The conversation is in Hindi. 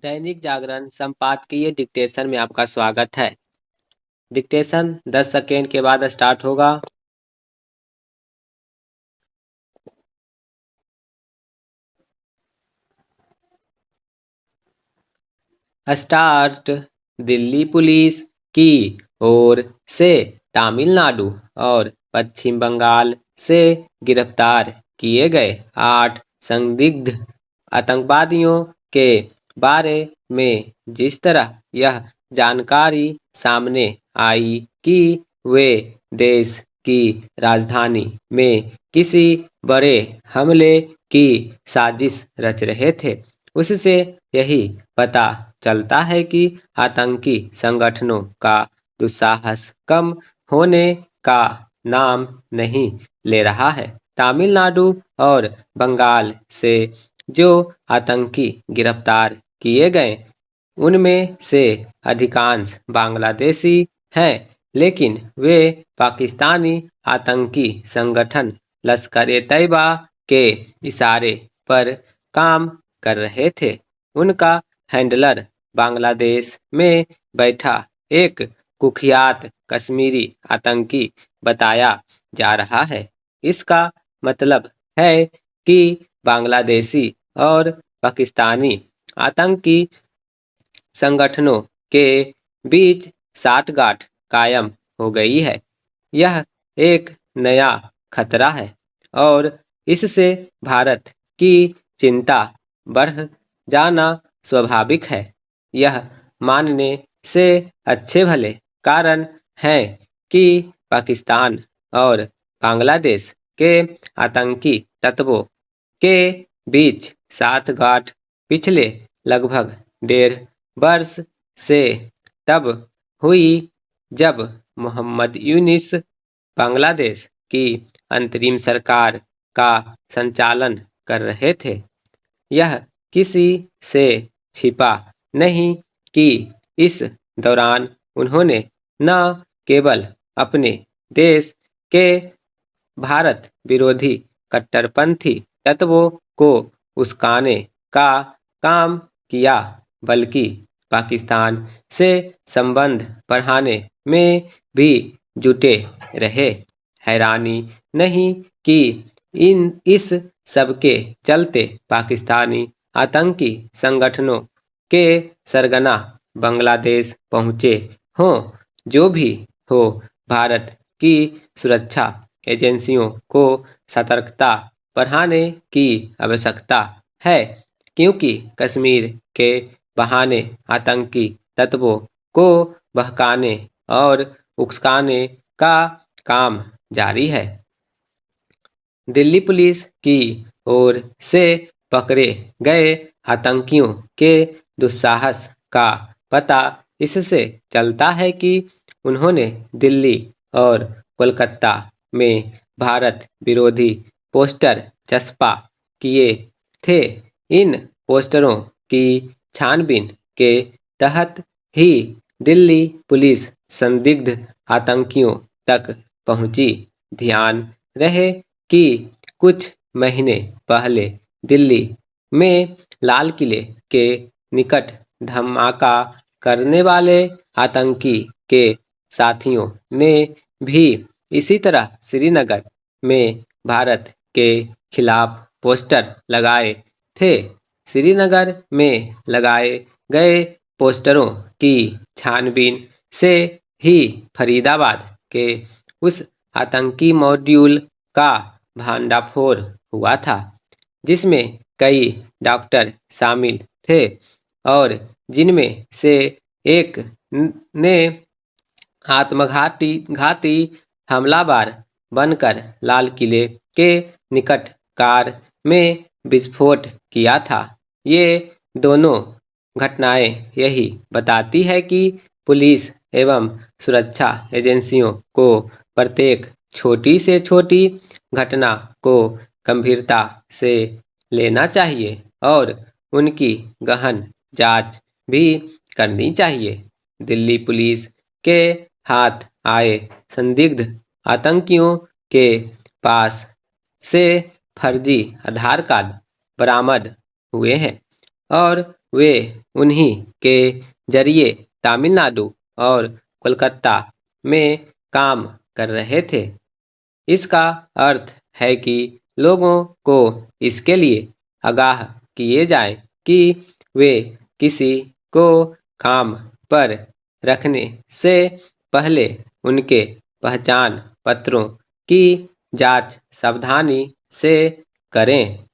दैनिक जागरण संपादकीय डिक्टेशन में आपका स्वागत है। डिक्टेशन 10 सेकेंड के बाद स्टार्ट होगा। स्टार्ट। दिल्ली पुलिस की ओर से तमिलनाडु और पश्चिम बंगाल से गिरफ्तार किए गए 8 संदिग्ध आतंकवादियों के बारे में जिस तरह यह जानकारी सामने आई कि वे देश की राजधानी में किसी बड़े हमले की साजिश रच रहे थे, उससे यही पता चलता है कि आतंकी संगठनों का दुस्साहस कम होने का नाम नहीं ले रहा है। तमिलनाडु और बंगाल से जो आतंकी गिरफ्तार किए गए उनमें से अधिकांश बांग्लादेशी हैं, लेकिन वे पाकिस्तानी आतंकी संगठन लश्कर-ए-तैयबा के इशारे पर काम कर रहे थे। उनका हैंडलर बांग्लादेश में बैठा एक कुख्यात कश्मीरी आतंकी बताया जा रहा है। इसका मतलब है कि बांग्लादेशी और पाकिस्तानी आतंकी संगठनों के बीच साठगांठ कायम हो गई है। यह एक नया खतरा है और इससे भारत की चिंता बढ़ जाना स्वाभाविक है। यह मानने से अच्छे भले कारण हैं कि पाकिस्तान और बांग्लादेश के आतंकी तत्वों के बीच साठगांठ पिछले लगभग 1.5 वर्ष से तब हुई जब मोहम्मद यूनिस बांग्लादेश की अंतरिम सरकार का संचालन कर रहे थे। यह किसी से छिपा नहीं कि इस दौरान उन्होंने न केवल अपने देश के भारत विरोधी कट्टरपंथी तत्वों को उस्काने का काम किया, बल्कि पाकिस्तान से संबंध बढ़ाने में भी जुटे रहे। हैरानी नहीं कि इस सबके चलते पाकिस्तानी आतंकी संगठनों के सरगना बांग्लादेश पहुंचे हों। जो भी हो, भारत की सुरक्षा एजेंसियों को सतर्कता बढ़ाने की आवश्यकता है, क्योंकि कश्मीर के बहाने आतंकी तत्वों को बहकाने और उकसाने का काम जारी है। दिल्ली पुलिस की ओर से पकड़े गए आतंकियों के दुस्साहस का पता इससे चलता है कि उन्होंने दिल्ली और कोलकाता में भारत विरोधी पोस्टर चस्पा किए थे। इन पोस्टरों की छानबीन के तहत ही दिल्ली पुलिस संदिग्ध आतंकियों तक पहुंची। ध्यान रहे कि कुछ महीने पहले दिल्ली में लाल किले के निकट धमाका करने वाले आतंकी के साथियों ने भी इसी तरह श्रीनगर में भारत के खिलाफ पोस्टर लगाए थे। श्रीनगर में लगाए गए पोस्टरों की छानबीन से ही फरीदाबाद के उस आतंकी मॉड्यूल का भंडाफोड़ हुआ था, जिसमें कई डॉक्टर शामिल थे और जिनमें से एक ने घाती हमलावर बनकर लाल किले के निकट कार में विस्फोट किया था। ये दोनों घटनाएं यही बताती है कि पुलिस एवं सुरक्षा एजेंसियों को प्रत्येक छोटी से छोटी घटना को गंभीरता से लेना चाहिए और उनकी गहन जांच भी करनी चाहिए। दिल्ली पुलिस के हाथ आए संदिग्ध आतंकियों के पास से फर्जी आधार कार्ड बरामद हुए हैं और वे उन्हीं के जरिए तमिलनाडु और कोलकाता में काम कर रहे थे। इसका अर्थ है कि लोगों को इसके लिए आगाह किए जाए कि वे किसी को काम पर रखने से पहले उनके पहचान पत्रों की जांच सावधानी से करें।